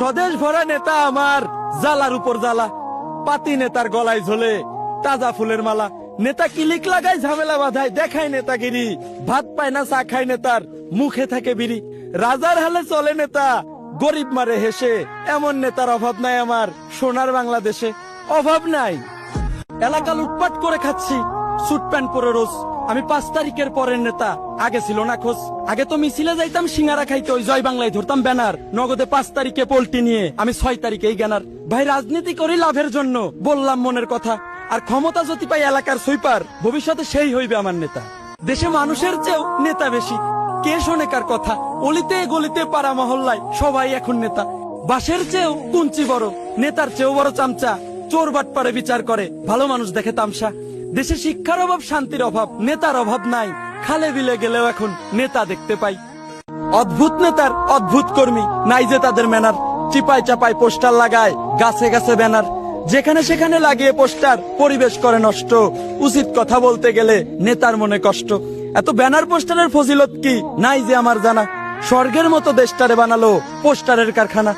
স্বদেশ ভরা নেতা আমার, জ্বালার উপর জ্বালা, পাতি নেতার গলায় ঝোলে তাজা ফুলের মালা। নেতা কিলিক লাগায় ঝামেলা বাঁধায়, দেখায় নেতাগিরি, ভাত পায় না চা খায় নেতার, মুখে থাকে বিড়ি। রাজার হালে চলে নেতা, গরিব মারে হেসে, এমন নেতার অভাব নাই আমার সোনার বাংলাদেশে। অভাব নাই, এলাকা লুটপাট করে খাচ্ছি, স্যুট প্যান্ট পরে রোজ। আমি 5 তারিখের পরের নেতা, আগে ছিল না খোঁজ। আগে তো মিছিলে যাইতাম সিঙ্গারা খাইতে, ওই জয় বাংলায় ধরতাম ব্যানার। নগদে 5 তারিখে পোল্টি নিয়ে আমি 6 তারিখেই জ্ঞানার। ভাই রাজনীতি করি লাভের জন্য, বললাম মনের কথা। আর ক্ষমতা যদি পাই এলাকার সুইপার, ভবিষ্যতে সেই হইবে আমার নেতা। দেশে মানুষের চেয়েও নেতা বেশি, কে শোনে কার কথা। অলিতে গলিতে পাড়া মহল্লায় সবাই এখন নেতা। বাসের চেয়েও কুঞ্চি বড়, নেতার চেয়েও বড় চামচা। চোর বাটপারে বিচার করে, ভালো মানুষ দেখে তামসা। দেশে শিক্ষার অভাব, শান্তির অভাব, নেতার অভাব নাই। খালে বিলে গেলেও এখন নেতা দেখতে পাই। অদ্ভুত নেতার অদ্ভুত কর্মী, নাই যে তাদের ম্যানার। চিপায় চাপায় পোস্টার লাগায়, গাছে গাছে ব্যানার। যেখানে সেখানে লাগিয়ে পোস্টার, পরিবেশ করে নষ্ট। উচিত কথা বলতে গেলে নেতার মনে কষ্ট। এত ব্যানার পোস্টারের ফজিলত কি নাই যে আমার জানা। স্বর্গের মতো দেশটারে বানালো পোস্টারের কারখানা।